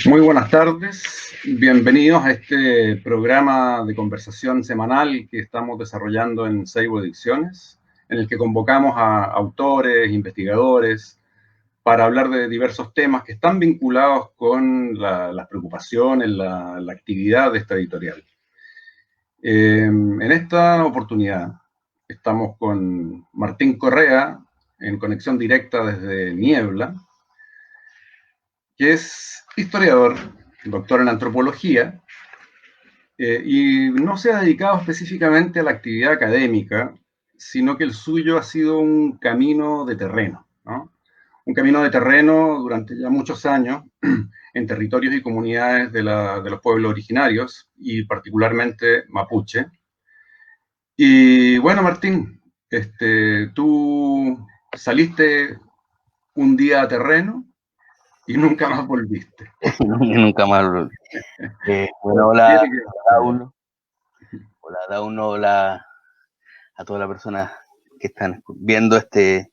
Muy buenas tardes, bienvenidos a este programa de conversación semanal que estamos desarrollando en Seibo Ediciones, en el que convocamos a autores, investigadores, para hablar de diversos temas que están vinculados con las preocupaciones, la actividad de esta editorial. En esta oportunidad estamos con Martín Correa, en conexión directa desde Niebla, que es historiador, doctor en antropología, y no se ha dedicado específicamente a la actividad académica, sino que el suyo ha sido un camino de terreno, ¿no? Un camino de terreno durante ya muchos años en territorios y comunidades de los pueblos originarios, y particularmente mapuche. Y bueno, Martín, tú saliste un día a terreno y nunca más volviste. Nunca más. Bueno, hola a uno. Hola a uno, hola a todas las personas que están viendo este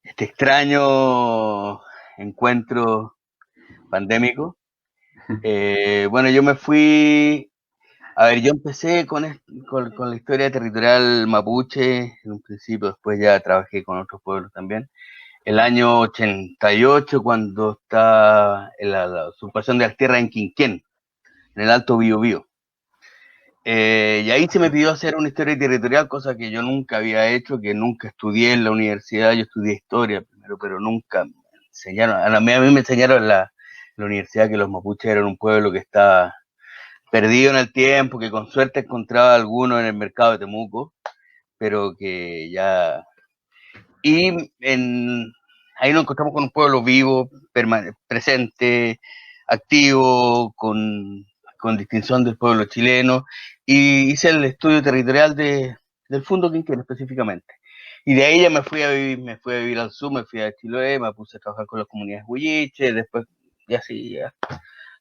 extraño encuentro pandémico. Bueno, yo me fui. A ver, yo empecé con la historia territorial mapuche en un principio, después ya trabajé con otros pueblos también. El año 88, cuando está la usurpación de las tierras en Quinquén, en el Alto Biobío. Y ahí se me pidió hacer una historia territorial, cosa que yo nunca había hecho, que nunca estudié en la universidad. Yo estudié historia primero, pero nunca me enseñaron. A mí me enseñaron en la universidad que los mapuches eran un pueblo que estaba perdido en el tiempo, que con suerte encontraba alguno en el mercado de Temuco, pero que ya... Y ahí nos encontramos con un pueblo vivo, presente, activo, con distinción del pueblo chileno, y hice el estudio territorial del Fundo Quinquén específicamente. Y de ahí ya me fui a vivir al sur, me fui a Chiloé, me puse a trabajar con las comunidades huilliches, después ya sí, ya,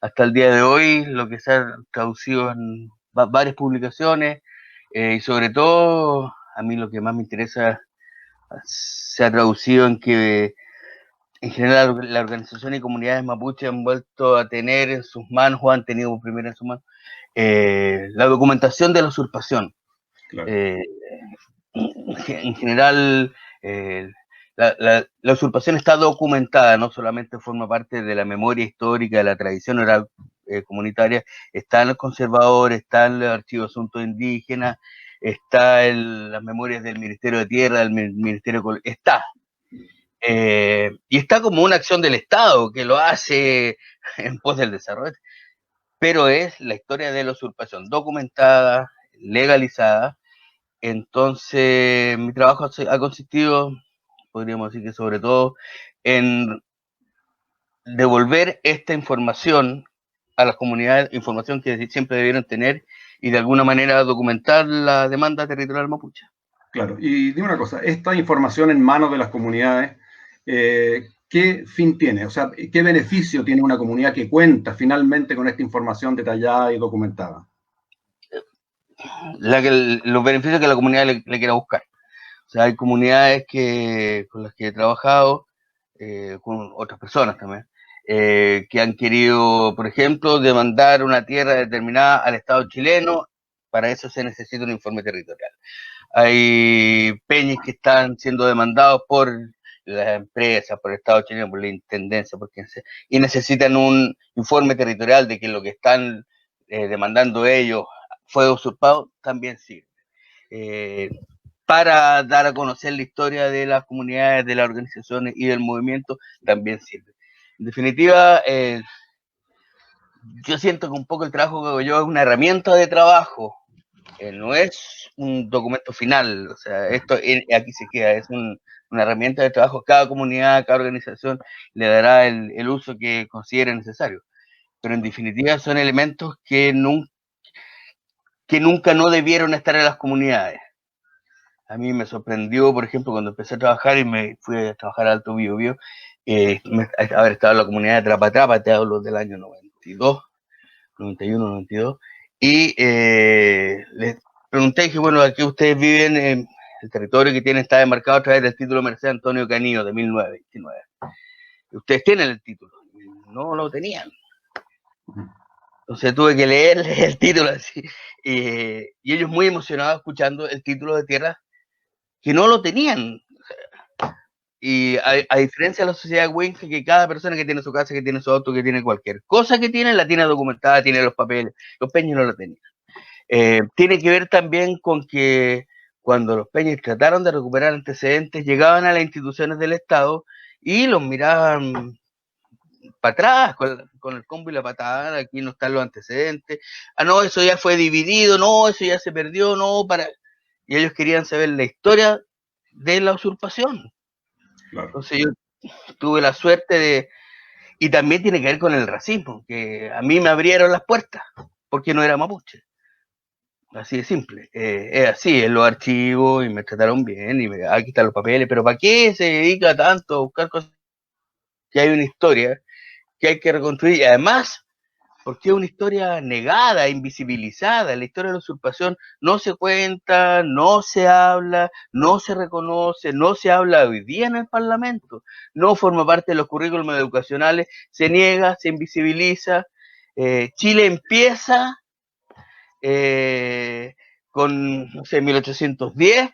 hasta el día de hoy, lo que se ha traducido en varias publicaciones, y sobre todo, a mí lo que más me interesa se ha traducido en que en general la organización y comunidades mapuche han vuelto a tener en sus manos, o han tenido primero en sus manos, la documentación de la usurpación. Claro. En general, la usurpación está documentada, no solamente forma parte de la memoria histórica, de la tradición oral comunitaria, está en los conservadores, está en el archivo de asuntos indígenas, está en las memorias del Ministerio de Tierra, del Ministerio de... Está. Y está como una acción del Estado que lo hace en pos del desarrollo, pero es la historia de la usurpación documentada, legalizada. Entonces mi trabajo ha consistido, podríamos decir que sobre todo, en devolver esta información a las comunidades, información que siempre debieron tener, y de alguna manera documentar la demanda territorial mapuche. Claro, y dime una cosa, esta información en manos de las comunidades, ¿qué fin tiene? O sea, ¿qué beneficio tiene una comunidad que cuenta finalmente con esta información detallada y documentada? Los beneficios que la comunidad le quiera buscar. O sea, hay comunidades con las que he trabajado, con otras personas también, que han querido, por ejemplo, demandar una tierra determinada al Estado chileno. Para eso se necesita un informe territorial. Hay peñas que están siendo demandados por las empresas, por el Estado chileno, por la Intendencia, y necesitan un informe territorial de que lo que están demandando ellos fue usurpado. También sirve. Para dar a conocer la historia de las comunidades, de las organizaciones y del movimiento, también sirve. En definitiva, yo siento que un poco el trabajo que hago yo es una herramienta de trabajo, no es un documento final. O sea, esto aquí se queda, es una herramienta de trabajo. Cada comunidad, cada organización le dará el uso que considere necesario, pero en definitiva son elementos que nunca no debieron estar en las comunidades. A mí me sorprendió, por ejemplo, cuando empecé a trabajar y me fui a trabajar a Alto Biobío, haber estado en la comunidad de Trapatrapa, te hablo del año 92, 91, 92, y les pregunté, dije, bueno, aquí ustedes viven en el territorio que está demarcado a través del título Merced Antonio Canillo de 1929. ¿Ustedes tienen el título? No lo tenían. Entonces tuve que leerles el título así. Y ellos muy emocionados escuchando el título de tierras que no lo tenían. Y a diferencia de la sociedad Winca, que cada persona que tiene su casa, que tiene su auto, que tiene cualquier cosa que tiene, la tiene documentada, tiene los papeles. Los Peñas no lo tenían. Tiene que ver también con que cuando los Peñas trataron de recuperar antecedentes, llegaban a las instituciones del Estado y los miraban para atrás, con el combo y la patada, aquí no están los antecedentes, no, eso ya fue dividido, no, eso ya se perdió, no, y ellos querían saber la historia de la usurpación. Claro. Entonces yo tuve la suerte de, y también tiene que ver con el racismo, que a mí me abrieron las puertas, porque no era mapuche. Así de simple. Es así, en los archivos, y me trataron bien, aquí están los papeles, pero ¿para qué se dedica tanto a buscar cosas? Que hay una historia que hay que reconstruir, y además, porque es una historia negada, invisibilizada. La historia de la usurpación no se cuenta, no se habla, no se reconoce, no se habla hoy día en el Parlamento, no forma parte de los currículums educacionales, se niega, se invisibiliza. Chile empieza con, no sé, 1810,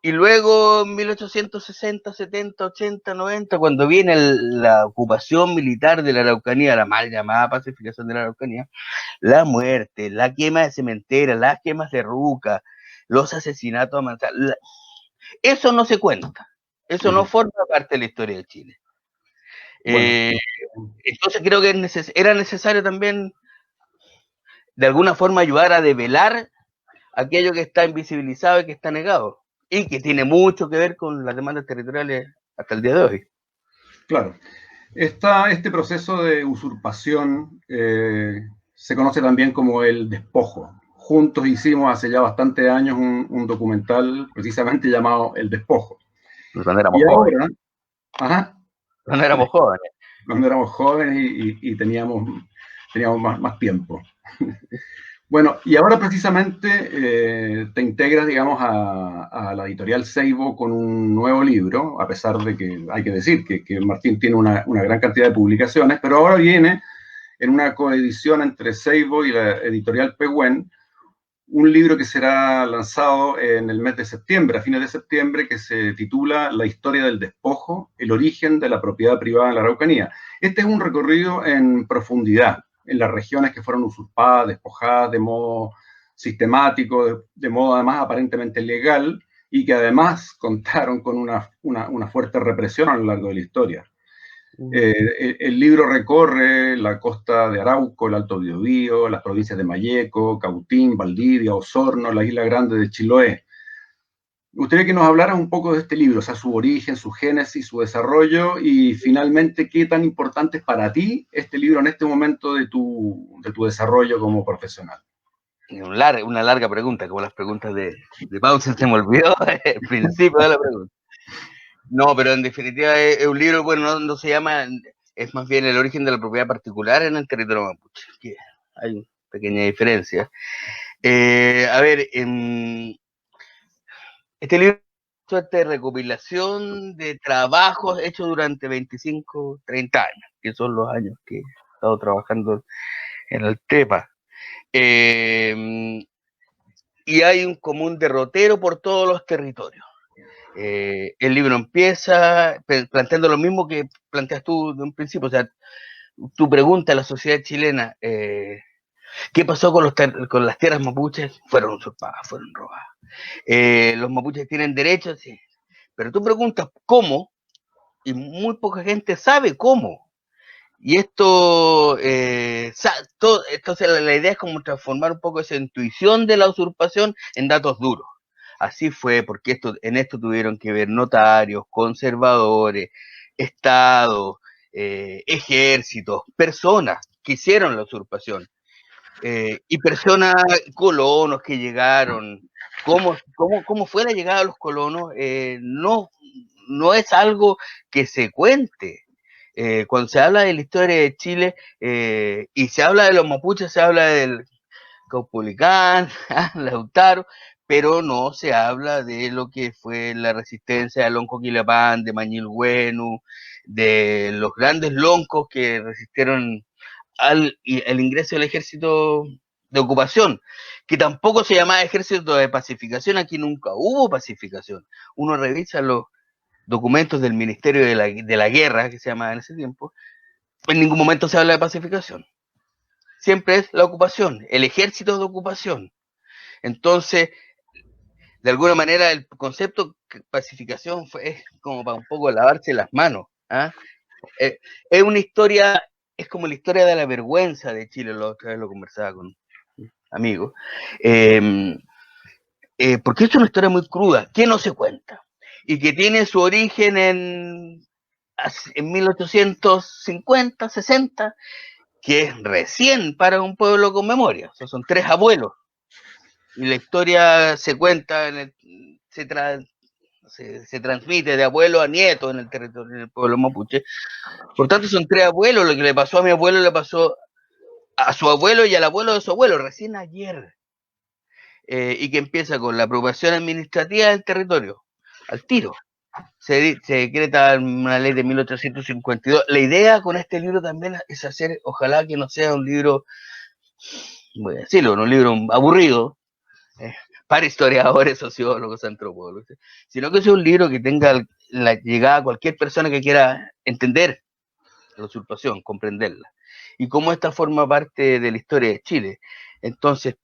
y luego 1860, 70, 80, 90, cuando viene la ocupación militar de la Araucanía, la mal llamada pacificación de la Araucanía, la muerte, la quema de cementeras, las quemas de ruca, los asesinatos a mansalva, eso no se cuenta, eso no forma parte de la historia de Chile. Bueno, Entonces creo que era necesario también de alguna forma ayudar a develar aquello que está invisibilizado y que está negado, y que tiene mucho que ver con las demandas territoriales hasta el día de hoy. claro. Este proceso de usurpación se conoce también como el despojo. Juntos hicimos hace ya bastantes años un documental precisamente llamado El Despojo. Cuando éramos Y jóvenes. ahora, ajá, Cuando éramos jóvenes. cuando éramos jóvenes y teníamos más tiempo. Bueno, y ahora precisamente te integras, digamos, a la editorial Seibo con un nuevo libro, a pesar de que hay que decir que Martín tiene una gran cantidad de publicaciones, pero ahora viene en una coedición entre Seibo y la editorial Pehuen, un libro que será lanzado en el mes de septiembre, a fines de septiembre, que se titula La historia del despojo, el origen de la propiedad privada en la Araucanía. Este es un recorrido en profundidad en las regiones que fueron usurpadas, despojadas de modo sistemático, de modo además aparentemente legal, y que además contaron con una fuerte represión a lo largo de la historia. El libro recorre la costa de Arauco, el Alto Biobío, las provincias de Malleco, Cautín, Valdivia, Osorno, la Isla Grande de Chiloé. Me gustaría que nos hablaras un poco de este libro, o sea, su origen, su génesis, su desarrollo y finalmente qué tan importante es para ti este libro en este momento de tu desarrollo como profesional. Una larga pregunta, como las preguntas de Pausa, se me olvidó el principio de la pregunta. No, pero en definitiva es un libro, bueno, no se llama, es más bien el origen de la propiedad particular en el territorio mapuche, que hay una pequeña diferencia. A ver, este libro es una suerte de recopilación de trabajos hechos durante 25, 30 años, que son los años que he estado trabajando en el TEPA. Y hay un común derrotero por todos los territorios. El libro empieza planteando lo mismo que planteas tú de un principio, o sea, tu pregunta a la sociedad chilena, ¿qué pasó con las tierras mapuches? Fueron usurpadas, fueron robadas. Los mapuches tienen derechos, sí, pero tú preguntas cómo, y muy poca gente sabe cómo. Y entonces la idea es como transformar un poco esa intuición de la usurpación en datos duros. Así fue, porque en esto tuvieron que ver notarios, conservadores, estados, ejércitos, personas que hicieron la usurpación, y personas, colonos que llegaron. ¿Cómo fue la llegada de los colonos? No es algo que se cuente. Cuando se habla de la historia de Chile y se habla de los mapuches, se habla del Caupolicán, Lautaro, pero no se habla de lo que fue la resistencia de Lonco Quilapán, de Mañilhuenu, de los grandes loncos que resistieron el ingreso del ejército de ocupación, que tampoco se llamaba ejército de pacificación. Aquí nunca hubo pacificación. Uno revisa los documentos del Ministerio de la Guerra, que se llamaba en ese tiempo, en ningún momento se habla de pacificación. Siempre es la ocupación, el ejército de ocupación. Entonces, de alguna manera, el concepto de pacificación es como para un poco lavarse las manos. ¿Ah? Es una historia, es como la historia de la vergüenza de Chile, otra vez lo conversaba con amigos, porque es una historia muy cruda, que no se cuenta, y que tiene su origen en 1850, 60, que es recién para un pueblo con memoria. O sea, son 3 abuelos, y la historia se cuenta, se transmite de abuelo a nieto en el territorio del pueblo mapuche. Por tanto, son 3 abuelos. Lo que le pasó a mi abuelo le pasó a su abuelo y al abuelo de su abuelo, recién ayer. Y que empieza con la aprobación administrativa del territorio, al tiro. Se decreta una ley de 1852. La idea con este libro también es hacer, ojalá que no sea un libro, voy a decirlo, un libro aburrido, para historiadores, sociólogos, antropólogos, sino que sea un libro que tenga la llegada a cualquier persona que quiera entender la usurpación, comprenderla, y cómo esta forma parte de la historia de Chile. Entonces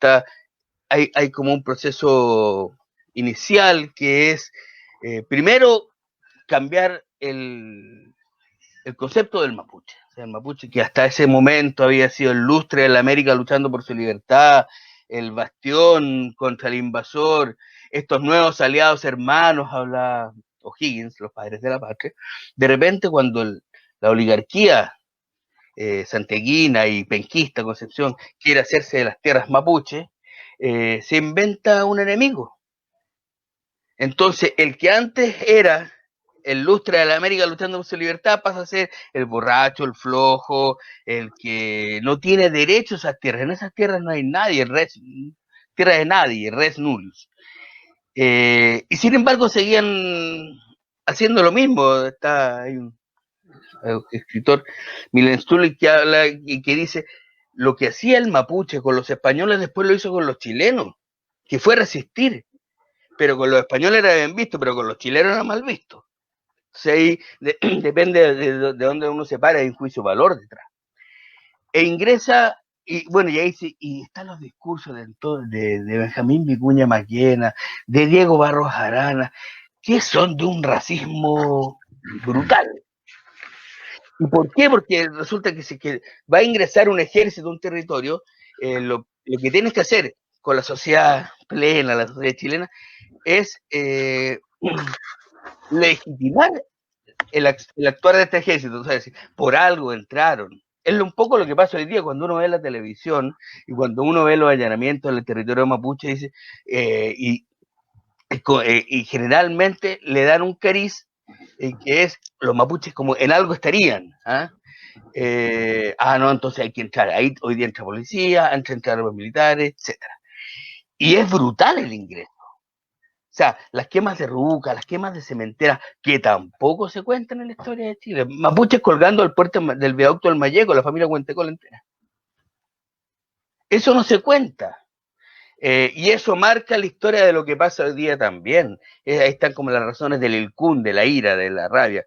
hay como un proceso inicial que es, primero, cambiar el concepto del mapuche. O sea, el mapuche, que hasta ese momento había sido el lustre de la América luchando por su libertad, el bastión contra el invasor, estos nuevos aliados hermanos, habla O'Higgins, los padres de la patria. De repente, cuando la oligarquía santeguina y penquista Concepción quiere hacerse de las tierras mapuche, se inventa un enemigo. Entonces, el que antes era el lustre de la América luchando por su libertad pasa a ser el borracho, el flojo, el que no tiene derechos a esas tierras. En esas tierras no hay nadie, tierra de nadie, res nullius. Y sin embargo seguían haciendo lo mismo. Hay un escritor, Milen Stulick, que habla y que dice: lo que hacía el mapuche con los españoles después lo hizo con los chilenos, que fue resistir. Pero con los españoles era bien visto, pero con los chilenos era mal visto. Entonces ahí depende de dónde uno se para, hay un juicio valor detrás. E ingresa, y bueno, y ahí y están los discursos de Benjamín Vicuña Maquena, de Diego Barros Arana, que son de un racismo brutal. ¿Y por qué? Porque resulta que va a ingresar un ejército a un territorio, lo que tienes que hacer con la sociedad plena, la sociedad chilena, es legitimar el actuar de este ejército. O sea, por algo entraron. Es un poco lo que pasa hoy día cuando uno ve la televisión y cuando uno ve los allanamientos en el territorio mapuche, dice, y generalmente le dan un cariz que es: los mapuches como en algo estarían. No, entonces hay que entrar. Ahí hoy día entra policía, entran los militares, etcétera. Y es brutal el ingreso. O sea, las quemas de Ruca, las quemas de cementeras, que tampoco se cuentan en la historia de Chile. Mapuches colgando al puerto del viaducto del Mayeco, la familia Huentecol entera. Eso no se cuenta. Y eso marca la historia de lo que pasa hoy día también. Ahí están como las razones del ilcún, de la ira, de la rabia.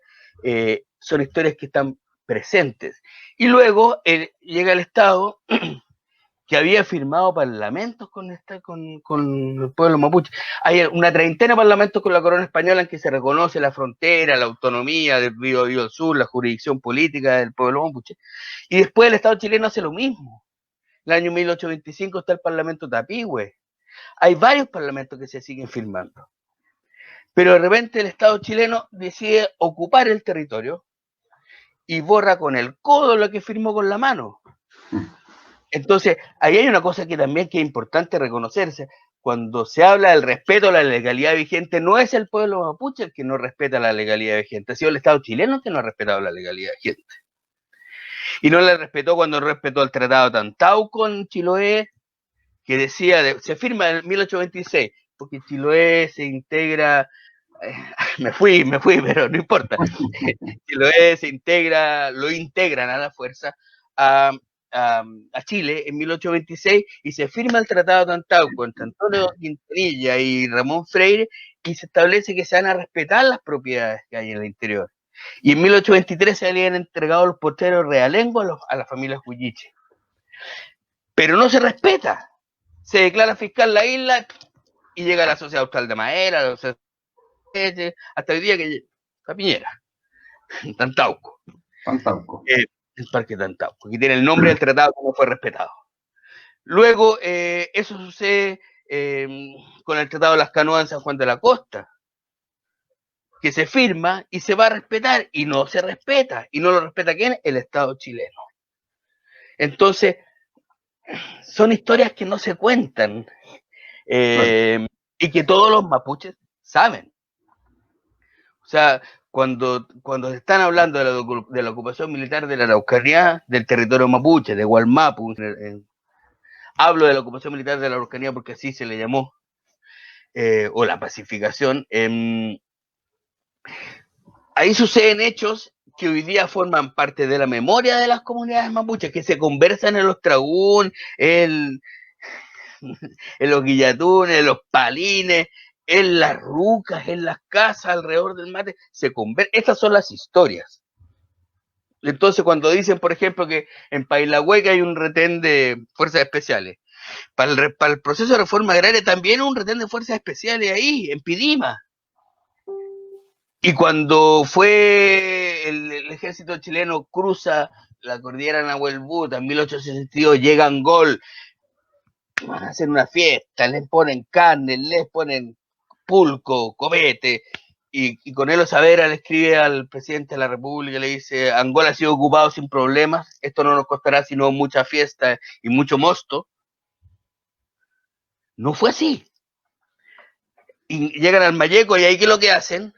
Son historias que están presentes. Y luego llega el Estado que había firmado parlamentos con el pueblo mapuche. Hay una treintena de parlamentos con la corona española en que se reconoce la frontera, la autonomía del Biobío del Sur, la jurisdicción política del pueblo mapuche. Y después el Estado chileno hace lo mismo. En el año 1825 está el Parlamento Tapigüe. Hay varios parlamentos que se siguen firmando. Pero de repente el Estado chileno decide ocupar el territorio y borra con el codo lo que firmó con la mano. Entonces, ahí hay una cosa que también que es importante reconocerse. Cuando se habla del respeto a la legalidad vigente, no es el pueblo mapuche el que no respeta la legalidad vigente, ha sido el Estado chileno que no ha respetado la legalidad vigente. Y no la respetó cuando respetó el Tratado de Tantau con Chiloé, que decía, se firma en 1826, porque Chiloé se integra, me fui, pero no importa. Chiloé se integra, lo integran a la fuerza a a Chile en 1826 y se firma el Tratado de Antauco entre Antonio Quintanilla y Ramón Freire y se establece que se van a respetar las propiedades que hay en el interior. Y en 1823 se habían entregado los porteros realengo a la familia Huilliche. Pero no se respeta. Se declara fiscal la isla y llega la Sociedad Austral de Madera, hasta hoy día que llega a Piñera, en Tantauco. El Parque Tantauco, que tiene el nombre del tratado que no fue respetado. Luego, eso sucede con el Tratado de las Canoas en San Juan de la Costa, que se firma y se va a respetar, y no se respeta. ¿Y no lo respeta quién? El Estado chileno. Entonces, son historias que no se cuentan, y que todos los mapuches saben. O sea, cuando están hablando de la ocupación militar de la Araucanía, del territorio mapuche, de Gualmapu, hablo de la ocupación militar de la Araucanía porque así se le llamó, o la pacificación, ahí suceden hechos que hoy día forman parte de la memoria de las comunidades mapuches, que se conversan en los tragún, en los guillatunes, en los palines, en las rucas, en las casas alrededor del mate, estas son las historias. Entonces, cuando dicen, por ejemplo, que en Pailagüeca hay un retén de fuerzas especiales, para el proceso de reforma agraria también hay un retén de fuerzas especiales ahí, en Pidima. Y cuando fue el ejército chileno cruza la cordillera Nahuelbuta en 1862, llega a Angol, van a hacer una fiesta, les ponen carne, les ponen pulco, copete, y Cornelio Saavedra le escribe al presidente de la República, le dice: Angola ha sido ocupado sin problemas, esto no nos costará sino mucha fiesta y mucho mosto. No fue así. Y llegan al Mayeco, y ahí, ¿qué es lo que hacen?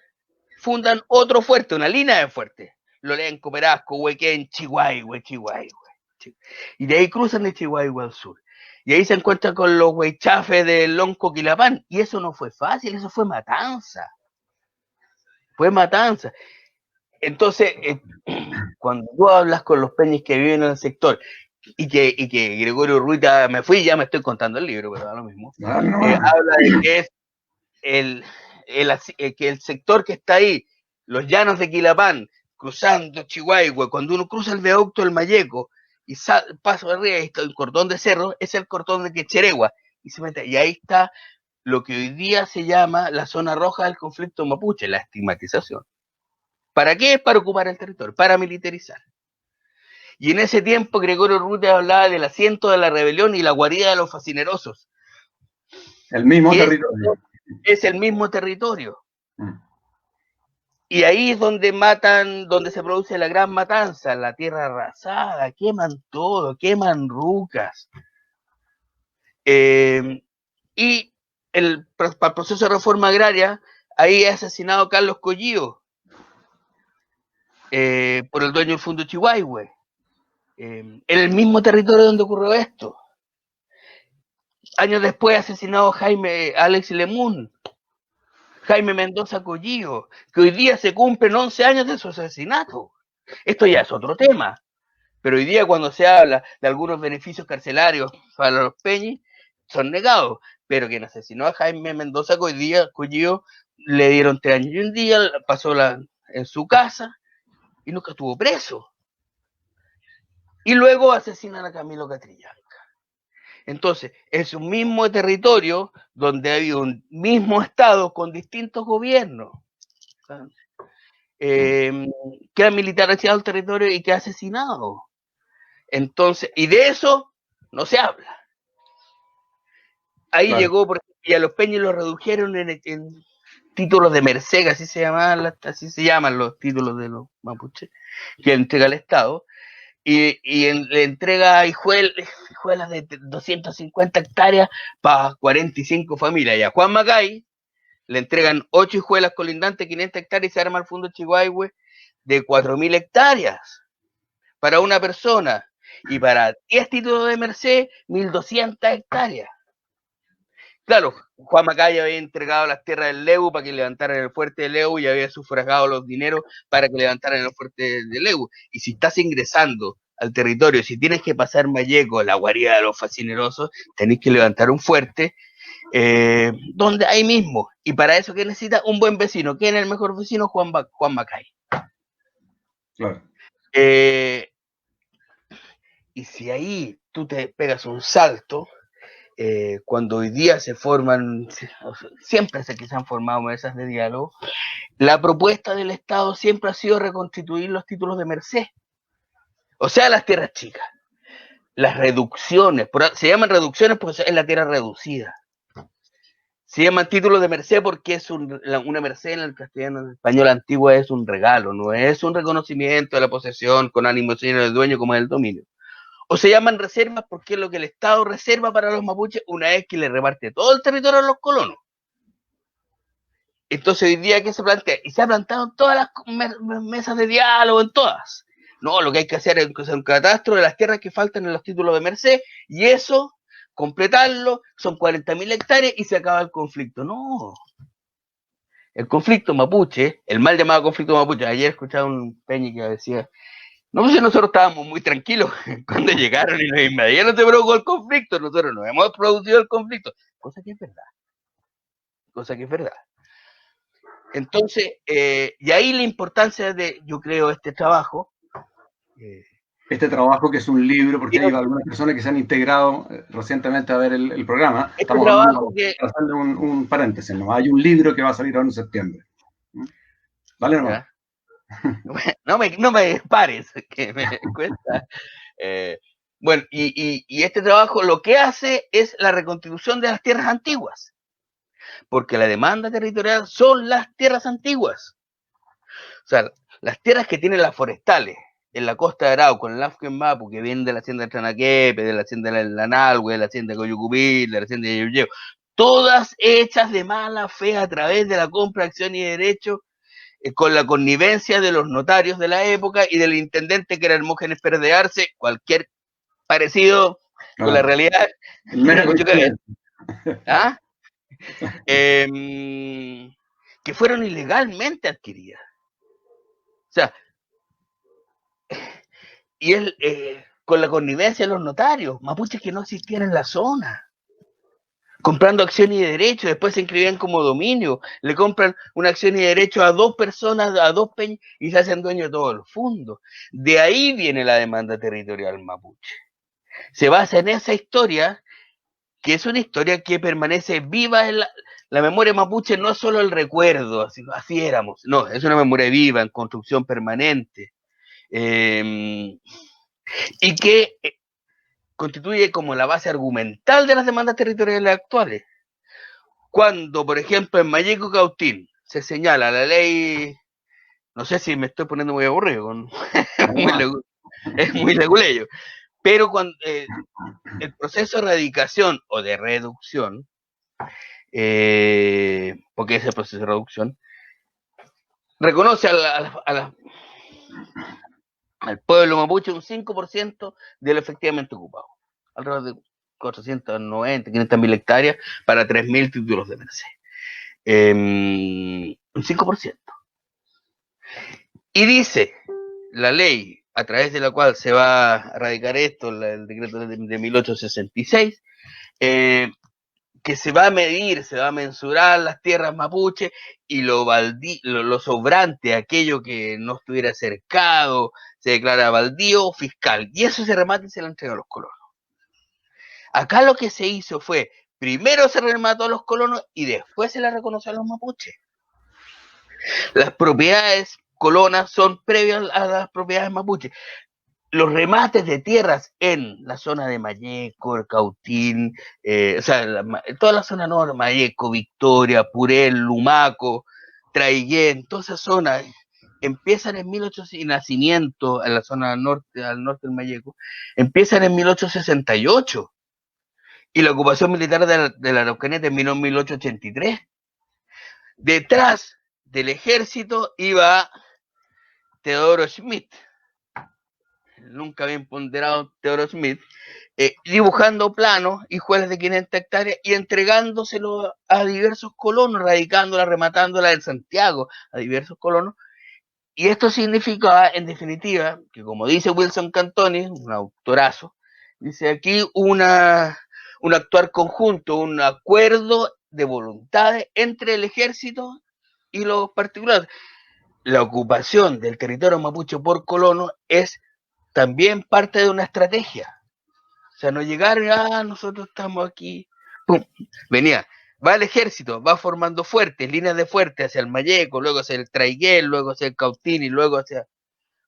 Fundan otro fuerte, una línea de fuerte. Lorenco, Perasco, Huequén, Chihuahua. Y de ahí cruzan de Chihuahua al sur. Y ahí se encuentran con los huaychafes del Lonco Quilapán. Y eso no fue fácil, eso fue matanza. Fue matanza. Entonces, cuando tú hablas con los peñis que viven en el sector, y que Gregorio Ruita, me fui, ya me estoy contando el libro, pero da lo mismo, habla de que es que el sector que está ahí, los llanos de Quilapán, cruzando Chihuahua, cuando uno cruza el viaducto del Mayeco y pasa arriba, y está el cordón de cerro, es el cordón de Quecheregua, y ahí está lo que hoy día se llama la zona roja del conflicto mapuche, la estigmatización. ¿Para qué? Para ocupar el territorio, para militarizar. Y en ese tiempo Gregorio Ruta hablaba del asiento de la rebelión y la guarida de los fascinerosos. El mismo territorio. Es el mismo territorio. Y ahí es donde matan, donde se produce la gran matanza, la tierra arrasada, queman todo, queman rucas. Y para el proceso de reforma agraria, ahí es asesinado Carlos Collío por el dueño del Fondo Chihuahua, en el mismo territorio donde ocurrió esto. Años después, asesinado Alex Lemun, Jaime Mendoza Collío, que hoy día se cumplen 11 años de su asesinato. Esto ya es otro tema, pero hoy día, cuando se habla de algunos beneficios carcelarios para los peñis, son negados. Pero quien asesinó a Jaime Mendoza Collío le dieron 3 años y un día, pasó en su casa y nunca estuvo preso. Y luego asesinan a Camilo Catrillanca. Entonces, es un mismo territorio donde había un mismo estado con distintos gobiernos, que ha militarizado el territorio y que ha asesinado. Entonces, y de eso no se habla. Ahí llegó, y a los peñas los redujeron en títulos de merced, así se llaman los títulos de los mapuches, que entrega el Estado. Y le entrega a hijuelas de 250 hectáreas para 45 familias. Y a Juan Macay le entregan 8 hijuelas colindantes, 500 hectáreas, y se arma el Fondo Chihuahua de 4.000 hectáreas para una persona. Y para 10 títulos de merced, 1.200 hectáreas. Claro, Juan Macay había entregado las tierras del Leu para que levantaran el fuerte de Leu, y había sufragado los dineros para que levantaran el fuerte de Leu. Y si estás ingresando al territorio, si tienes que pasar Malleco, la guarida de los fascinerosos, tenés que levantar un fuerte, donde ahí mismo, y para eso que necesita un buen vecino. ¿Quién es el mejor vecino? Juan Macay. Claro. Y si ahí tú te pegas un salto, cuando hoy día se forman, siempre sé que se han formado mesas de diálogo, la propuesta del Estado siempre ha sido reconstituir los títulos de merced, o sea, las tierras chicas. Las reducciones, se llaman reducciones porque es la tierra reducida. Se llaman títulos de merced porque es una merced en el castellano, en el español antiguo es un regalo, no es un reconocimiento de la posesión con ánimo de dueño como es el dominio. O se llaman reservas porque es lo que el Estado reserva para los mapuches una vez que le reparte todo el territorio a los colonos. Entonces hoy día, ¿qué se plantea? Y se ha planteado en todas las mesas de diálogo, en todas. No, lo que hay que hacer es un catastro de las tierras que faltan en los títulos de merced, y eso, completarlo, son 40.000 hectáreas y se acaba el conflicto. No. El conflicto mapuche, el mal llamado conflicto mapuche, ayer escuchaba un peñi que decía, no, pues nosotros estábamos muy tranquilos cuando llegaron y nos invadieron, se provocó el conflicto, nosotros no hemos producido el conflicto, cosa que es verdad. Entonces, y ahí la importancia de, yo creo, este trabajo. Este trabajo que es un libro, porque hay algunas personas que se han integrado recientemente a ver el programa. Estamos hablando, para hacerle un paréntesis, ¿no? Hay un libro que va a salir ahora en septiembre. Dale nomás. No me pares, que me cuesta. Bueno, y este trabajo lo que hace es la reconstitución de las tierras antiguas, porque la demanda territorial son las tierras antiguas. O sea, las tierras que tienen las forestales en la costa de Arauco, en el Afken Mapu, que vienen de la hacienda de Tranaquepe, de la hacienda de Lanalhue, de la hacienda de Coyucupil, de la hacienda de Yuyeo, todas hechas de mala fe a través de la compra, acción y derecho, con la connivencia de los notarios de la época y del intendente que era Hermógenes Pérez de Arce, cualquier parecido con la realidad. ¿Ah? Que fueron ilegalmente adquiridas. O sea, y él, con la connivencia de los notarios, mapuches que no existían en la zona, comprando acción y derecho, después se inscribían como dominio, le compran una acción y derecho a 2 personas, a 2 peñas, y se hacen dueños de todo el fondo. De ahí viene la demanda territorial mapuche. Se basa en esa historia, que es una historia que permanece viva en la memoria mapuche, no es solo el recuerdo, así éramos, no, es una memoria viva, en construcción permanente. Y que constituye como la base argumental de las demandas territoriales actuales. Cuando, por ejemplo, en Malleco Cautín se señala la ley, no sé si me estoy poniendo muy aburrido, es muy leguleyo, pero cuando el proceso de erradicación o de reducción, porque es el proceso de reducción, reconoce al pueblo mapuche un 5% de lo efectivamente ocupado, alrededor de 490, 500.000 hectáreas para 3.000 títulos de merced. Un 5%. Y dice la ley a través de la cual se va a erradicar esto, el decreto de 1866, que se va a medir, se va a mensurar las tierras mapuche y lo sobrante, aquello que no estuviera cercado, se declara baldío fiscal. Y eso se remata y se le entrega a los colonos. Acá lo que se hizo fue, primero se remató a los colonos y después se le reconoció a los mapuches. Las propiedades colonas son previas a las propiedades mapuches. Los remates de tierras en la zona de Malleco, el Cautín, o sea, toda la zona norte, Malleco, Victoria, Purel, Lumaco, Traiguén, toda esa zona, empiezan en 1800, y nacimiento en la zona norte, al norte del Malleco, empiezan en 1868, y la ocupación militar de la Araucanía terminó en 1883. Detrás del ejército iba Teodoro Schmidt, nunca bien ponderado Teodoro Schmidt, dibujando planos y jueces de 500 hectáreas y entregándoselo a diversos colonos, radicándola, rematándola en Santiago a diversos colonos, Y esto significa, en definitiva, que como dice Wilson Cantoni, un autorazo, dice aquí un actuar conjunto, un acuerdo de voluntades entre el ejército y los particulares. La ocupación del territorio mapuche por colonos es también parte de una estrategia. O sea, no llegar, nosotros estamos aquí. ¡Pum! Venía, va el ejército, va formando fuertes, líneas de fuertes hacia el Mayeco, luego hacia el Traiguel, luego hacia el Cautín y luego hacia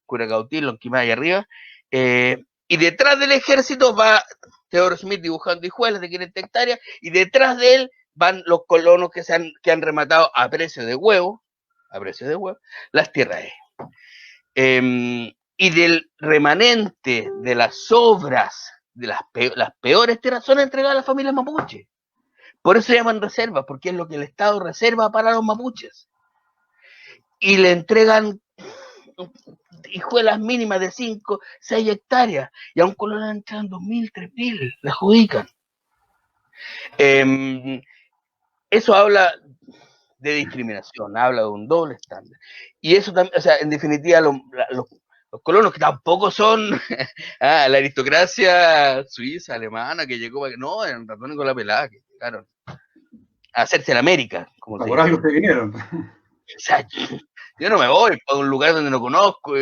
Curacautín, Lonquimay y arriba. Y detrás del ejército va Theodore Smith dibujando hijuelas de 500 hectáreas y detrás de él van los colonos que han rematado a precio de huevo, las tierras. Y del remanente de las sobras de las peores tierras son entregadas a las familias mapuche. Por eso se llaman reservas, porque es lo que el Estado reserva para los mapuches. Y le entregan hijuelas mínimas de 5, 6 hectáreas, y a un colono le entregan 2.000, 3.000, le adjudican. Eso habla de discriminación, habla de un doble estándar. Y eso también, o sea, en definitiva, los colonos que tampoco son la aristocracia suiza, alemana, que llegó, no, eran ratones con la pelada, que llegaron a hacerse en América, como por algo que vinieron. O sea, yo no me voy a un lugar donde no conozco.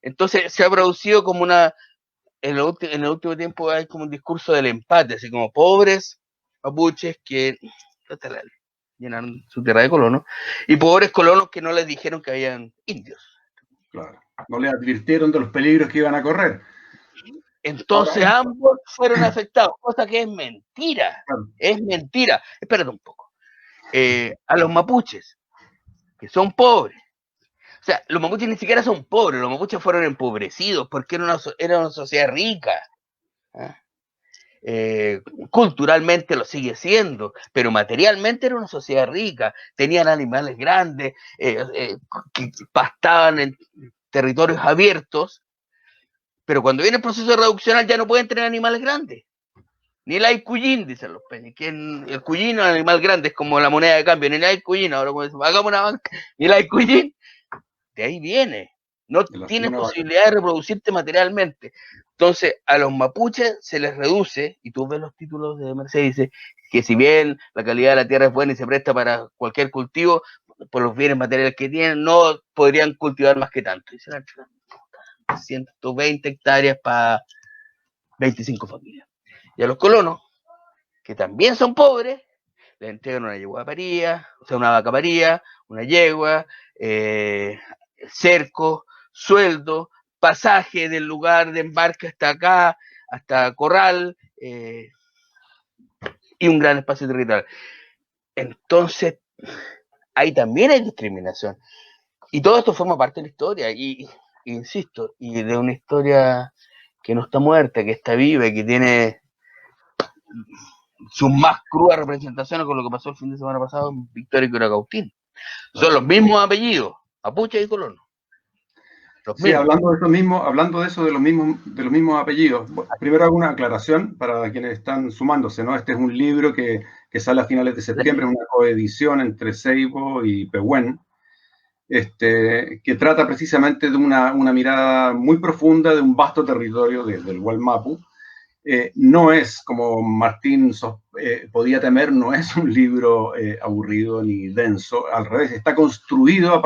Entonces se ha producido como en el último tiempo hay como un discurso del empate, así como pobres mapuches que llenaron su tierra de colonos, y pobres colonos que no les dijeron que habían indios. Claro, no les advirtieron de los peligros que iban a correr. Entonces ahora, ambos fueron afectados, cosa que es mentira. Claro. Es mentira. Espérate un poco. A los mapuches, que son pobres. O sea, los mapuches ni siquiera son pobres, los mapuches fueron empobrecidos porque era una sociedad rica. Culturalmente lo sigue siendo, pero materialmente era una sociedad rica. Tenían animales grandes que pastaban en territorios abiertos, pero cuando viene el proceso de reduccional ya no pueden tener animales grandes. Ni el cuyín, dicen los peñas, que el cuyín es un animal grande, es como la moneda de cambio, ni el cuyín, ahora hagamos una banca, ni el cuyín, de ahí viene. No tienes posibilidad de reproducirte materialmente. Entonces, a los mapuches se les reduce, y tú ves los títulos de Mercedes, dice que si bien la calidad de la tierra es buena y se presta para cualquier cultivo, por los bienes materiales que tienen, no podrían cultivar más que tanto. Dice 120 hectáreas para 25 familias. Y a los colonos, que también son pobres, le entregan una yegua paría, o sea, una vaca paría, una yegua, cerco, sueldo, pasaje del lugar de embarque hasta acá, hasta Corral, y un gran espacio territorial. Entonces, ahí también hay discriminación. Y todo esto forma parte de la historia, y insisto, y de una historia que no está muerta, que está viva y que tiene sus más crudas representaciones con lo que pasó el fin de semana pasado en Victoria y Curacautín. Son los mismos apellidos, mapuche y colono. Sí, hablando de eso, de los mismos apellidos. Primero hago una aclaración para quienes están sumándose, ¿no? Este es un libro que sale a finales de septiembre, es una coedición entre Seibo y Pehuen, que trata precisamente de una mirada muy profunda de un vasto territorio del Wallmapu. No es, como Martín podía temer, no es un libro aburrido ni denso, al revés, está construido a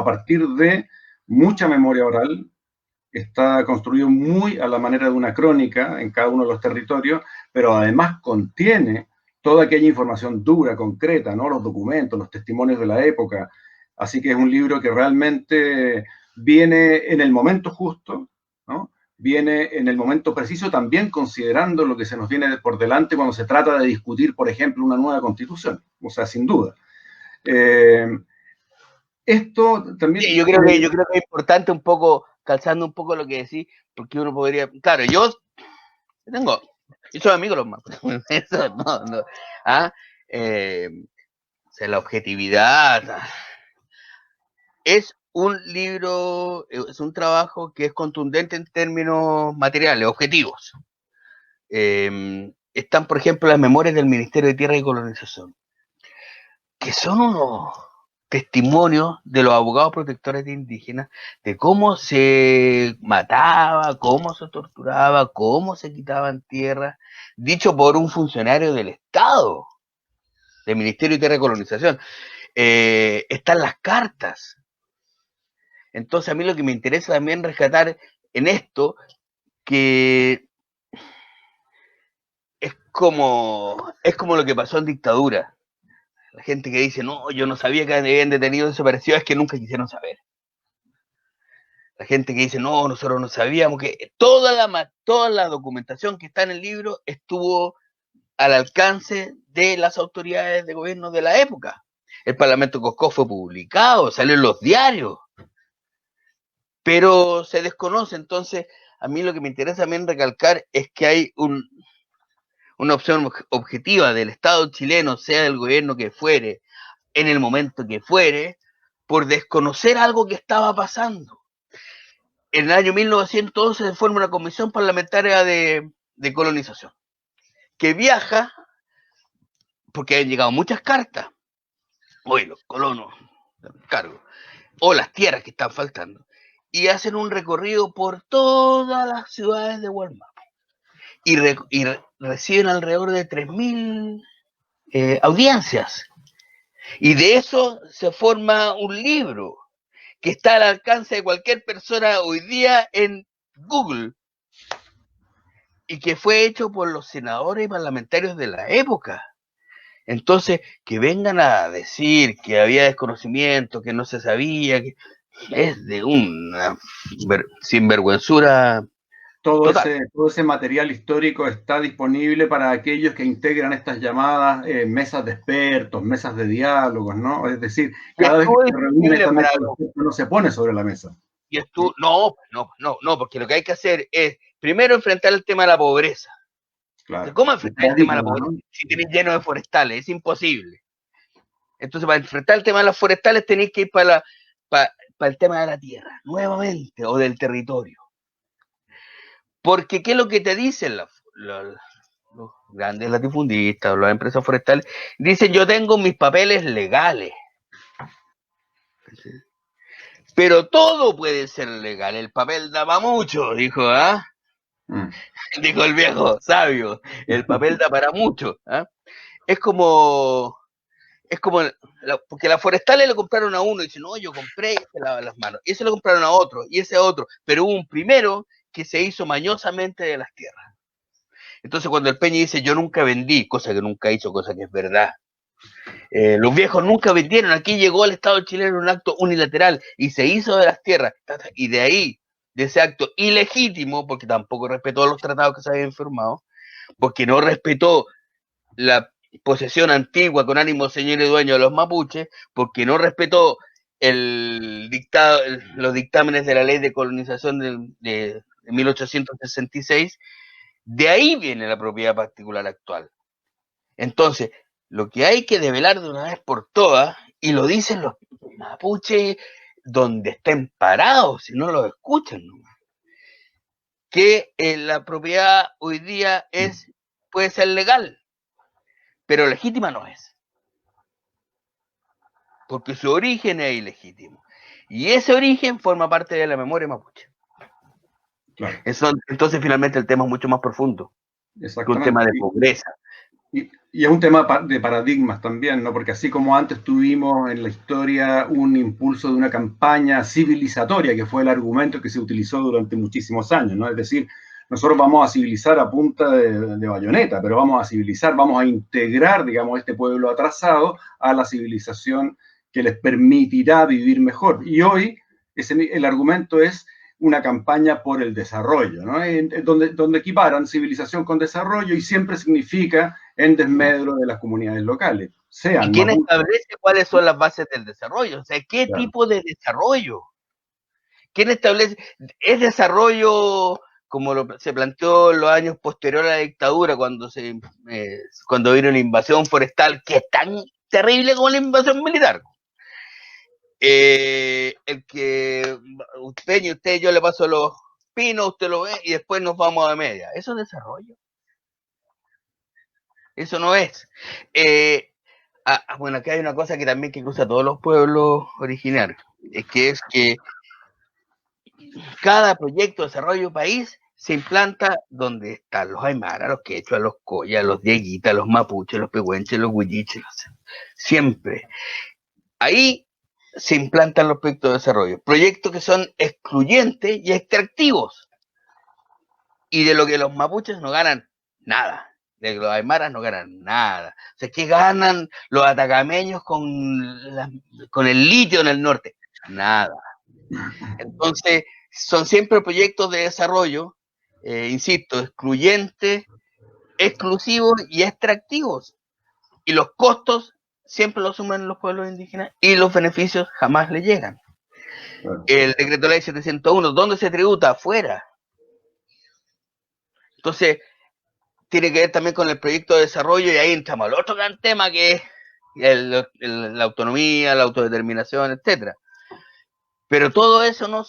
partir de mucha memoria oral, está construido muy a la manera de una crónica en cada uno de los territorios, pero además contiene toda aquella información dura, concreta, ¿no? Los documentos, los testimonios de la época. Así que es un libro que realmente viene en el momento justo, ¿no? Viene en el momento preciso, también considerando lo que se nos viene por delante cuando se trata de discutir, por ejemplo, una nueva constitución. O sea, sin duda. Esto también... Sí, yo creo que es importante un poco, calzando un poco lo que decís, porque uno podría... Claro, yo soy amigo de los mapas. Eso no. O sea, la objetividad... Es un libro, es un trabajo que es contundente en términos materiales, objetivos. Están, por ejemplo, las memorias del Ministerio de Tierra y Colonización, que son testimonios de los abogados protectores de indígenas, de cómo se mataba, cómo se torturaba, cómo se quitaban tierras, dicho por un funcionario del Estado, del Ministerio de Tierra y Colonización. Están las cartas. Entonces a mí lo que me interesa también rescatar en esto, que es como lo que pasó en dictadura. La gente que dice, no, yo no sabía que habían detenido desaparecidos, es que nunca quisieron saber. La gente que dice, no, nosotros no sabíamos, que toda la documentación que está en el libro estuvo al alcance de las autoridades de gobierno de la época. El Parlamento Cosco fue publicado, salió en los diarios, pero se desconoce. Entonces, a mí lo que me interesa también recalcar es que hay una opción objetiva del Estado chileno, sea del gobierno que fuere, en el momento que fuere, por desconocer algo que estaba pasando. En el año 1911 se forma una comisión parlamentaria de colonización, que viaja, porque han llegado muchas cartas, hoy los colonos, cargo, o las tierras que están faltando, y hacen un recorrido por todas las ciudades de Walmart, y reciben alrededor de 3.000 audiencias, y de eso se forma un libro que está al alcance de cualquier persona hoy día en Google, y que fue hecho por los senadores y parlamentarios de la época. Entonces, que vengan a decir que había desconocimiento, que no se sabía, que es de una sinvergüenzura total. Todo ese material histórico está disponible para aquellos que integran estas llamadas mesas de expertos, mesas de diálogos, ¿no? Es decir, cada vez que se reúnen estas mesas de expertos no se pone sobre la mesa. Y esto, no, porque lo que hay que hacer es primero enfrentar el tema de la pobreza. Claro. ¿Cómo enfrentar el tema de la pobreza si tienen lleno de forestales? Es imposible. Entonces, para enfrentar el tema de las forestales tenéis que ir para el tema de la tierra, nuevamente, o del territorio. Porque, ¿qué es lo que te dicen los grandes latifundistas o las empresas forestales? Dicen, yo tengo mis papeles legales. Pero todo puede ser legal. El papel da para mucho, dijo, ¿ah? Dijo el viejo sabio. El papel da para mucho. ¿Ah? Es como, porque las forestales le compraron a uno y dicen, no, yo compré y se lava las manos. Y ese lo compraron a otro, y ese a otro. Pero hubo un primero que se hizo mañosamente de las tierras. Entonces, cuando el Peña dice, yo nunca vendí, cosa que nunca hizo, cosa que es verdad. Los viejos nunca vendieron. Aquí llegó el Estado chileno en un acto unilateral y se hizo de las tierras. Y de ahí, de ese acto ilegítimo, porque tampoco respetó los tratados que se habían firmado, porque no respetó la posesión antigua con ánimo señor y dueño de los mapuches, porque no respetó los dictámenes de la ley de colonización de 1866, de ahí viene la propiedad particular actual. Entonces, lo que hay que develar de una vez por todas, y lo dicen los mapuches donde estén parados, si no los escuchan, ¿no? Que la propiedad hoy día puede ser legal, pero legítima no es. Porque su origen es ilegítimo. Y ese origen forma parte de la memoria mapuche. Claro. Entonces, finalmente, el tema es mucho más profundo. Que un tema de pobreza. Y es un tema de paradigmas también, ¿no? Porque así como antes tuvimos en la historia un impulso de una campaña civilizatoria, que fue el argumento que se utilizó durante muchísimos años, ¿no? Es decir, nosotros vamos a civilizar a punta de bayoneta, pero vamos a civilizar, vamos a integrar, digamos, este pueblo atrasado a la civilización que les permitirá vivir mejor. Y hoy el argumento es una campaña por el desarrollo, ¿no? Donde equiparan civilización con desarrollo y siempre significa en desmedro de las comunidades locales. ¿Y quién establece cuáles son las bases del desarrollo? O sea, ¿qué tipo de desarrollo? ¿Quién establece? ¿Es desarrollo como se planteó en los años posteriores a la dictadura, cuando vino la invasión forestal, que es tan terrible como la invasión militar? El que usted, yo le paso los pinos, usted lo ve y después nos vamos a media. ¿Eso es desarrollo? Eso no es. Bueno, aquí hay una cosa que también que usa todos los pueblos originarios, es que cada proyecto de desarrollo país se implanta donde están los aymaras, los quechuas, los collas, los dieguitas, los mapuches, los pehuenches, los huilliches, siempre. Ahí se implantan los proyectos de desarrollo, proyectos que son excluyentes y extractivos, y de lo que los mapuches no ganan nada, de que los aymaras no ganan nada. O sea, ¿qué ganan los atacameños con el litio en el norte? Nada. Entonces, son siempre proyectos de desarrollo, insisto, excluyentes, exclusivos y extractivos. Y los costos siempre los suman los pueblos indígenas y los beneficios jamás le llegan. Claro. El decreto ley 701, ¿dónde se tributa? Afuera. Entonces, tiene que ver también con el proyecto de desarrollo, y ahí entramos al otro gran tema, que es la autonomía, la autodeterminación, etcétera. Pero todo eso no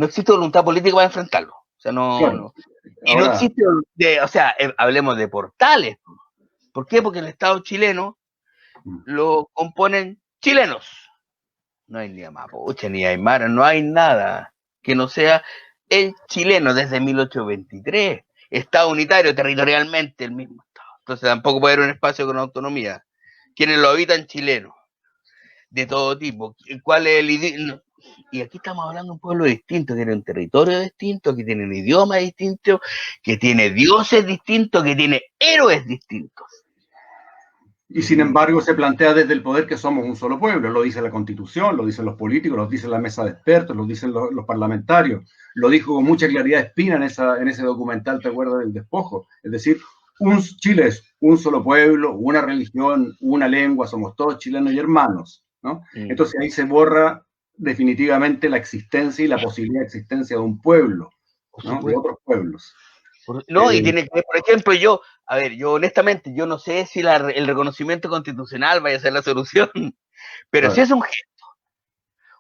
existe voluntad política para enfrentarlo. O sea, no. Y no existe, hablemos de portales. ¿Por qué? Porque el Estado chileno lo componen chilenos. No hay ni mapuche, ni aymara, no hay nada que no sea el chileno desde 1823. Estado unitario territorialmente, el mismo Estado. Entonces tampoco puede haber un espacio con autonomía. Quienes lo habitan chilenos, de todo tipo. ¿Cuál es el idioma? Y aquí estamos hablando de un pueblo distinto, que tiene un territorio distinto, que tiene un idioma distinto, que tiene dioses distintos, que tiene héroes distintos. Y sin embargo se plantea desde el poder que somos un solo pueblo. Lo dice la Constitución, lo dicen los políticos, lo dice la mesa de expertos, lo dicen los parlamentarios. Lo dijo con mucha claridad Espina en ese documental, ¿te acuerdas del despojo? Es decir, Chile es un solo pueblo, una religión, una lengua, somos todos chilenos y hermanos, ¿no? Entonces ahí se borra definitivamente la existencia y la posibilidad de existencia de un pueblo, ¿no? De otros pueblos. No, y tiene que, por ejemplo, yo honestamente, yo no sé si el reconocimiento constitucional vaya a ser la solución, pero sí es un gesto.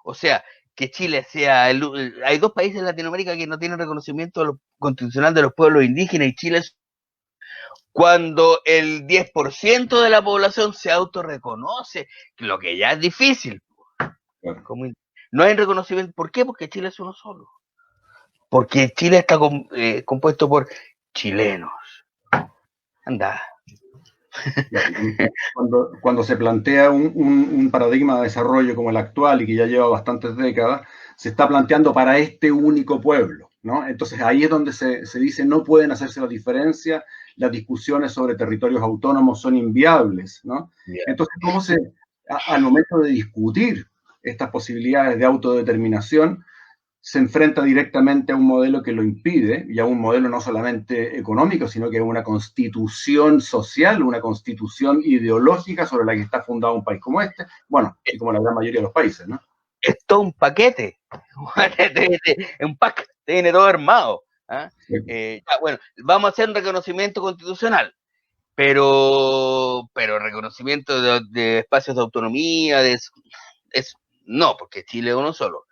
O sea, que Chile sea, hay 2 países en Latinoamérica que no tienen reconocimiento constitucional de los pueblos indígenas, y Chile es cuando el 10% de la población se autorreconoce, lo que ya es difícil. No hay reconocimiento. ¿Por qué? Porque Chile es uno solo. Porque Chile está compuesto por chilenos. Anda. Cuando se plantea un paradigma de desarrollo como el actual y que ya lleva bastantes décadas, se está planteando para este único pueblo, ¿no? Entonces ahí es donde se dice no pueden hacerse la diferencia, las discusiones sobre territorios autónomos son inviables, ¿no? Yeah. Entonces, ¿cómo al momento de discutir estas posibilidades de autodeterminación, se enfrenta directamente a un modelo que lo impide, y a un modelo no solamente económico, sino que a una constitución social, una constitución ideológica sobre la que está fundado un país como este, bueno, y como la gran mayoría de los países, ¿no? Es todo un paquete, un pack, tiene todo armado. ¿eh? Bueno, vamos a hacer un reconocimiento constitucional, pero reconocimiento de espacios de autonomía, no, porque Chile es uno solo.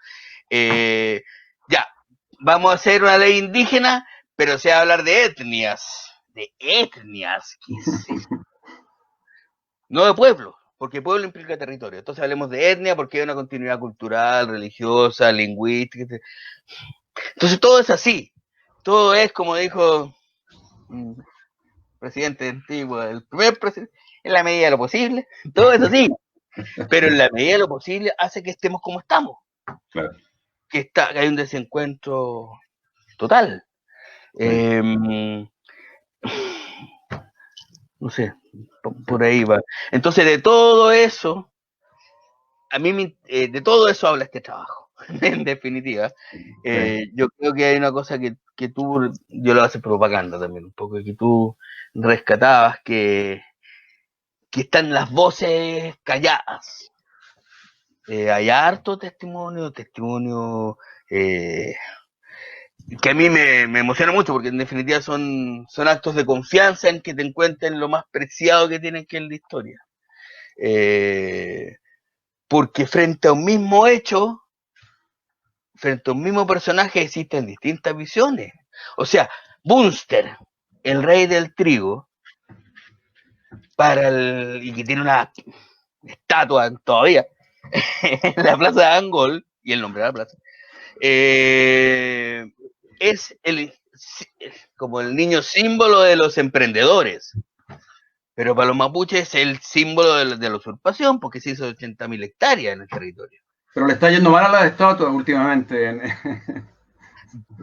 Vamos a hacer una ley indígena, pero se va a hablar de etnias. ¿Qué es eso? No de pueblo, porque pueblo implica territorio. Entonces hablemos de etnia porque hay una continuidad cultural, religiosa, lingüística. Entonces todo es así. Todo es como dijo el presidente antiguo, el primer presidente, en la medida de lo posible. Todo es así. Pero en la medida de lo posible hace que estemos como estamos. Claro. Que hay un desencuentro total. No sé, por ahí va. Entonces, de todo eso, de todo eso habla este trabajo, en definitiva. Yo creo que hay una cosa que tú, yo lo hace propaganda también, un poco, que tú rescatabas, que están las voces calladas. Hay harto testimonio que a mí me emociona mucho, porque en definitiva son actos de confianza en que te encuentren lo más preciado que tienen, que es la historia. Porque frente a un mismo hecho, frente a un mismo personaje, existen distintas visiones. O sea, Bunster, el rey del trigo, y que tiene una estatua todavía en la plaza de Angol, y el nombre de la plaza, es como el niño símbolo de los emprendedores. Pero para los mapuches es el símbolo de la usurpación, porque se hizo 80.000 hectáreas en el territorio. Pero le está yendo mal a las estatuas últimamente.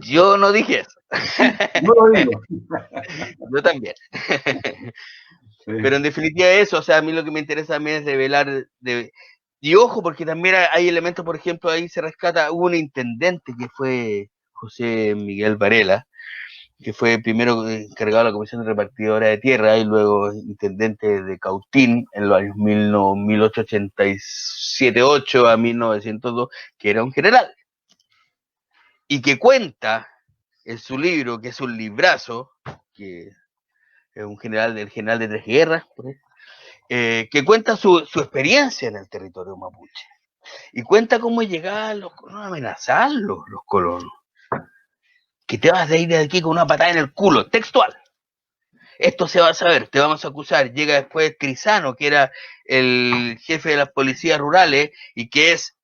Yo no dije eso. No lo digo. Yo también. Sí. Pero en definitiva eso, o sea, a mí lo que me interesa también es revelar, y ojo, porque también hay elementos, por ejemplo, ahí se rescata un intendente que fue José Miguel Varela, que fue primero encargado de la Comisión de Repartidora de Tierra y luego intendente de Cautín en los años 1887-8 a 1902, que era un general. Y que cuenta en su libro, que es un librazo, que es un general del general de Tres Guerras, que cuenta su experiencia en el territorio mapuche. Y cuenta cómo llegaban los colonos a amenazarlos, los colonos. Que te vas a ir de aquí con una patada en el culo, textual. Esto se va a saber, te vamos a acusar. Llega después Crisano, que era el jefe de las policías rurales y que es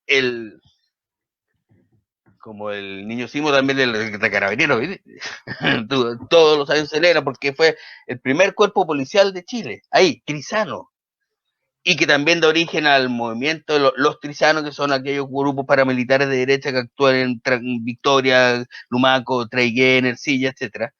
como el niño Simo también de Carabineros. Todos los años se celebra porque fue el primer cuerpo policial de Chile. Ahí, Crisano. Y que también da origen al movimiento de los trisanos, que son aquellos grupos paramilitares de derecha que actúan en Victoria, Lumaco, Traiguén, Ercilla, etc.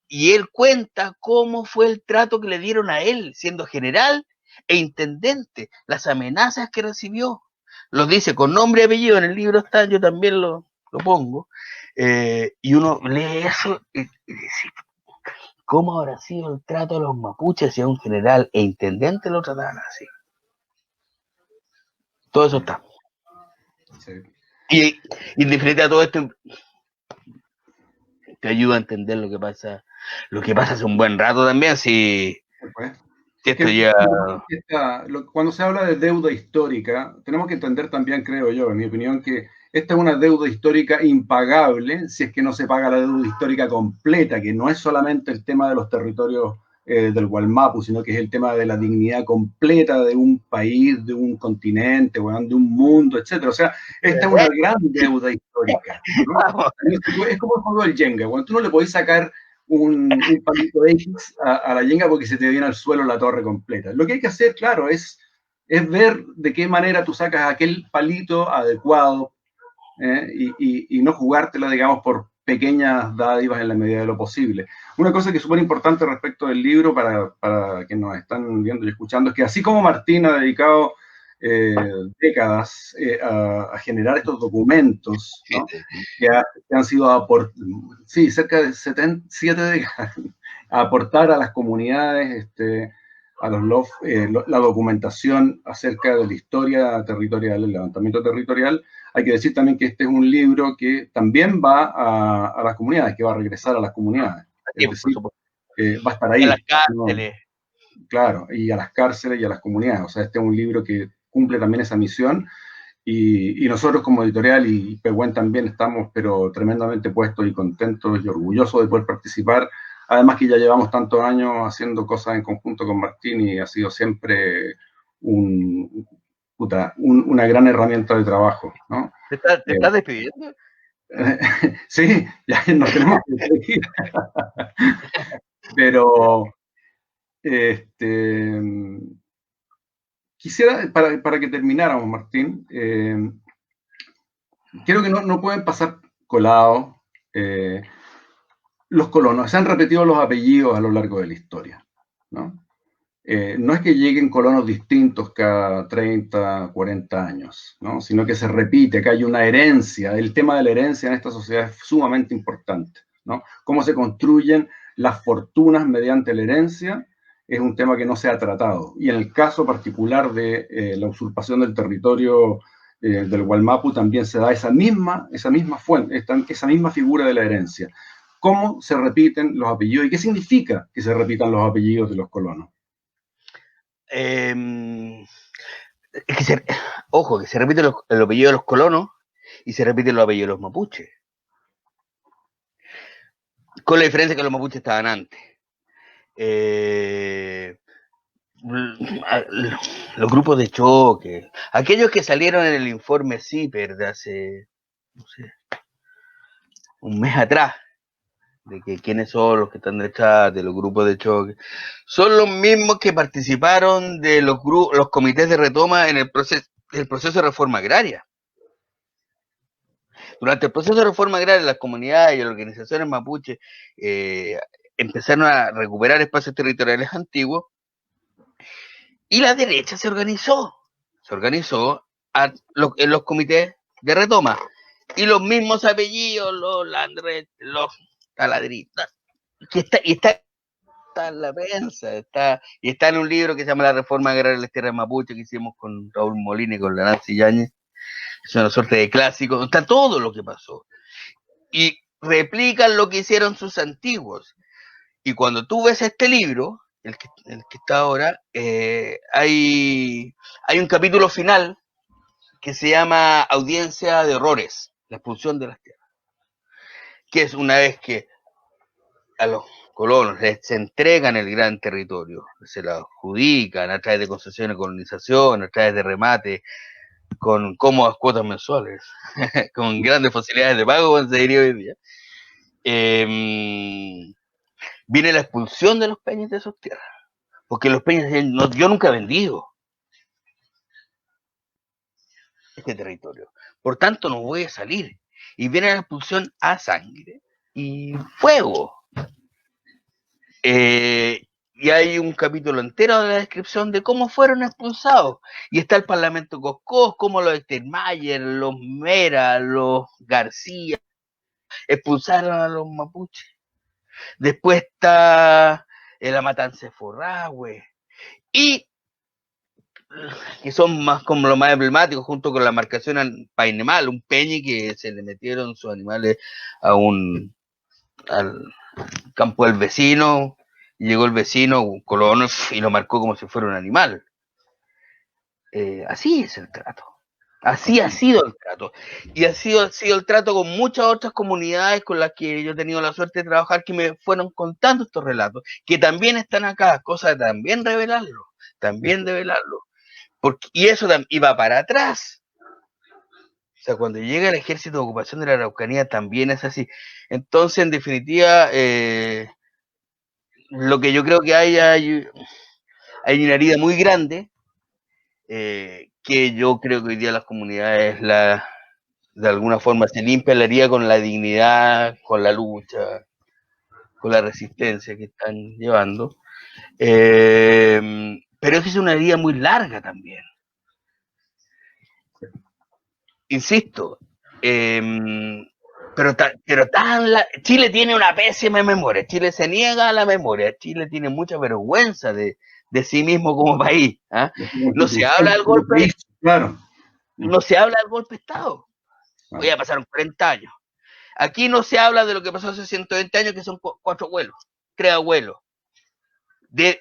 Y él cuenta cómo fue el trato que le dieron a él, siendo general e intendente, las amenazas que recibió. Los dice con nombre y apellido, en el libro está, yo también lo pongo. Y uno lee eso y dice, ¿cómo habrá sido el trato de los mapuches si a un general e intendente lo trataban así? Todo eso está. Sí. Y en definitiva todo esto te ayuda a entender lo que pasa hace un buen rato también, si esto ya... Cuando se habla de deuda histórica, tenemos que entender también, creo yo, en mi opinión, que esta es una deuda histórica impagable si es que no se paga la deuda histórica completa, que no es solamente el tema de los territorios del Gualmapu, sino que es el tema de la dignidad completa de un país, de un continente, bueno, de un mundo, etc. O sea, esta es una gran deuda histórica, ¿no? Es como el juego del Jenga, cuando tú no le podés sacar un palito X a la yenga porque se te viene al suelo la torre completa. Lo que hay que hacer, claro, es ver de qué manera tú sacas aquel palito adecuado y no jugártela, digamos, por pequeñas dádivas en la medida de lo posible. Una cosa que es súper importante respecto del libro para quienes nos están viendo y escuchando es que así como Martín ha dedicado décadas a generar estos documentos, ¿no? que han sido cerca de 7 décadas, a aportar a las comunidades, a los LOF, la documentación acerca de la historia territorial, el levantamiento territorial. Hay que decir también que este es un libro que también va a las comunidades, que va a regresar a las comunidades. Es decir, va a estar ahí. Y a las cárceles. ¿no? Claro, y a las cárceles y a las comunidades. O sea, este es un libro que cumple también esa misión. Y nosotros como editorial y Pehuen también estamos pero tremendamente puestos y contentos y orgullosos de poder participar. Además que ya llevamos tantos años haciendo cosas en conjunto con Martín y ha sido siempre una gran herramienta de trabajo, ¿no? ¿Te estás despidiendo? Sí, ya nos tenemos que despedir. Pero quisiera, para que termináramos, Martín, creo que no pueden pasar colados los colonos. Se han repetido los apellidos a lo largo de la historia, ¿no? No es que lleguen colonos distintos cada 30, 40 años, ¿no? Sino que se repite, que hay una herencia. El tema de la herencia en esta sociedad es sumamente importante, ¿no? Cómo se construyen las fortunas mediante la herencia es un tema que no se ha tratado. Y en el caso particular de la usurpación del territorio del Gualmapu también se da esa misma fuente, esa misma figura de la herencia. ¿Cómo se repiten los apellidos y qué significa que se repitan los apellidos de los colonos? Ojo, que se repite el apellido de los colonos y se repite los apellidos de los mapuches. Con la diferencia que los mapuches estaban antes. los grupos de choque, aquellos que salieron en el informe CIPER de hace, no sé, un mes atrás, de que quiénes son los que están detrás de los grupos de choque, son los mismos que participaron de los comités de retoma en el proceso de reforma agraria. Durante el proceso de reforma agraria, las comunidades y las organizaciones mapuche empezaron a recuperar espacios territoriales antiguos y la derecha se organizó en los comités de retoma. Y los mismos apellidos, los Landres, los Taladritas, y está en la prensa, está en un libro que se llama La Reforma Agraria de las Tierras Mapuche, que hicimos con Raúl Molina y con la Nancy Yáñez. Es una suerte de clásico, está todo lo que pasó. Y replican lo que hicieron sus antiguos. Y cuando tú ves este libro, el que está ahora, hay un capítulo final que se llama Audiencia de Horrores, la expulsión de las tierras. Que es una vez que a los colonos se entregan el gran territorio, se lo adjudican a través de concesiones de colonización, a través de remate, con cómodas cuotas mensuales, con grandes facilidades de pago, como se diría hoy día. Viene la expulsión de los peñas de sus tierras, porque los peñas dicen, no, yo nunca he vendido este territorio, por tanto no voy a salir. Y viene la expulsión a sangre y fuego. Y hay un capítulo entero de la descripción de cómo fueron expulsados. Y está el Parlamento Coscós, como los Steinmeier, los Mera, los García, expulsaron a los mapuches. Después está la matanza de Forrahue. Y que son más como lo más emblemático, junto con la marcación Painemal, un peñi que se le metieron sus animales al campo del vecino. Llegó el vecino, un colono, y lo marcó como si fuera un animal. Así es el trato. Así ha sido el trato. Y ha sido el trato con muchas otras comunidades con las que yo he tenido la suerte de trabajar, que me fueron contando estos relatos, que también están acá, cosa de también revelarlo, también develarlo. Y eso iba para atrás. O sea, cuando llega el ejército de ocupación de la Araucanía también es así. Entonces, en definitiva, lo que yo creo que hay una herida muy grande, que yo creo que hoy día las comunidades de alguna forma se limpian la herida con la dignidad, con la lucha, con la resistencia que están llevando. Pero es una herida muy larga también. Insisto, pero Chile tiene una pésima memoria. Chile se niega a la memoria. Chile tiene mucha vergüenza de sí mismo como país. ¿Ah? No se habla del golpe. Claro. No se habla del golpe de Estado. Hoy ya pasaron 40 años. Aquí no se habla de lo que pasó hace 120 años, que son 4 abuelos, 3 abuelos.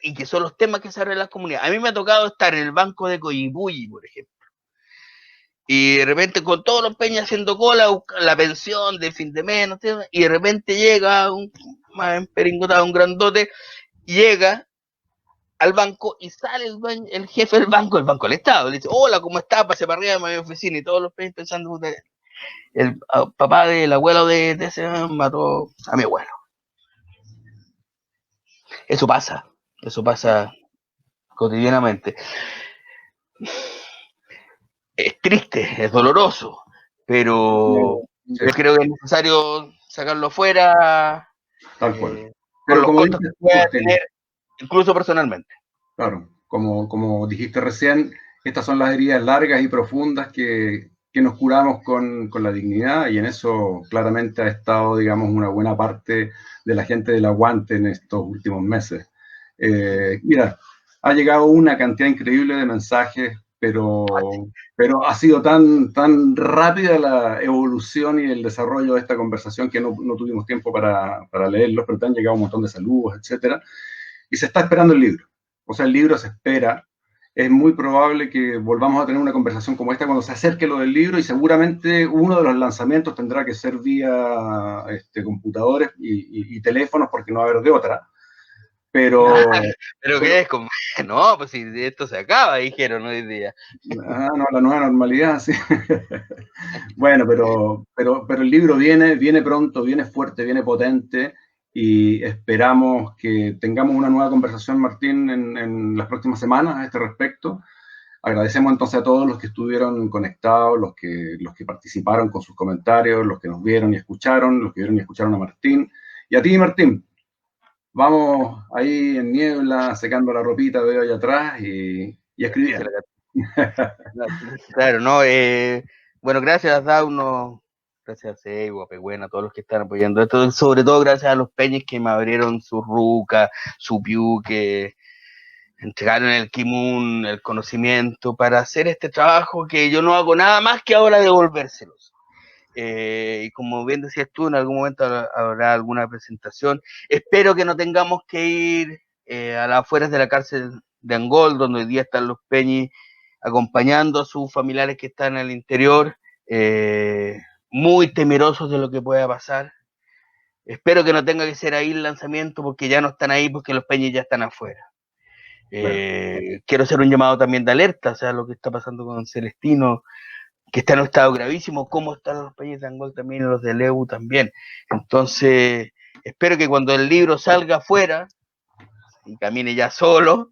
Y que son los temas que se hablan en las comunidades. A mí me ha tocado estar en el banco de Coyipulli, por ejemplo. Y de repente con todos los peñas haciendo cola, la pensión de fin de mes, ¿no? Y de repente llega un peringotado, un grandote, llega al banco y sale el jefe del banco del Estado, le dice, hola, ¿cómo está? Pase para arriba de mi oficina, y todos los peñas pensando, el papá del abuelo de ese mató a mi abuelo. Eso pasa cotidianamente. Es triste, es doloroso, pero yo creo que es necesario sacarlo fuera, tal cual. Con los costos que pueda tener, incluso personalmente. Claro, como dijiste recién, estas son las heridas largas y profundas que nos curamos con la dignidad, y en eso claramente ha estado, digamos, una buena parte de la gente del aguante en estos últimos meses. Mira, ha llegado una cantidad increíble de mensajes, pero ha sido tan rápida la evolución y el desarrollo de esta conversación que no tuvimos tiempo para leerlos, pero te han llegado un montón de saludos, etcétera, y se está esperando el libro. O sea, el libro se espera. Es muy probable que volvamos a tener una conversación como esta cuando se acerque lo del libro, y seguramente uno de los lanzamientos tendrá que ser vía computadores y teléfonos, porque no va a haber de otra. pero... ¿Pero qué es? Como, no, pues si esto se acaba, dijeron hoy día. No, la nueva normalidad, sí. Bueno, pero el libro viene pronto, viene fuerte, viene potente, y esperamos que tengamos una nueva conversación, Martín, en las próximas semanas a este respecto. Agradecemos entonces a todos los que estuvieron conectados, los que participaron con sus comentarios, los que nos vieron y escucharon, los que vieron y escucharon a Martín. Y a ti, Martín, vamos ahí en niebla, secando la ropita, veo allá atrás, y escribiendo. Claro, no, bueno, gracias a Dauno, gracias a Seibo, a Pehuen, a todos los que están apoyando esto, sobre todo gracias a los peñes que me abrieron su ruca, su piu, que entregaron el kimun, el conocimiento para hacer este trabajo que yo no hago nada más que ahora devolvérselos. Y como bien decías tú, en algún momento habrá alguna presentación. Espero que no tengamos que ir a las afueras de la cárcel de Angol, donde hoy día están los peñis acompañando a sus familiares que están al interior, muy temerosos de lo que pueda pasar. Espero que no tenga que ser ahí el lanzamiento, porque ya no están ahí, porque los peñis ya están afuera. Quiero hacer un llamado también de alerta, o sea, lo que está pasando con Celestino, que está en un estado gravísimo, como están los peñis de Angol también y los de Leu también. Entonces, espero que cuando el libro salga afuera y camine ya solo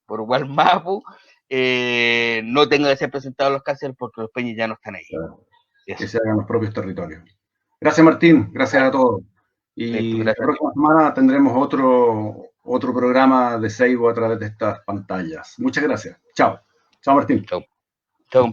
por Gualmapu, no tenga que ser presentado a los cárceles porque los peñis ya no están ahí. Claro, que se hagan los propios territorios. Gracias, Martín, gracias a todos. Y la próxima semana tendremos otro programa de Seibo a través de estas pantallas. Muchas gracias. Chao. Chao, Martín. Chao. Chao.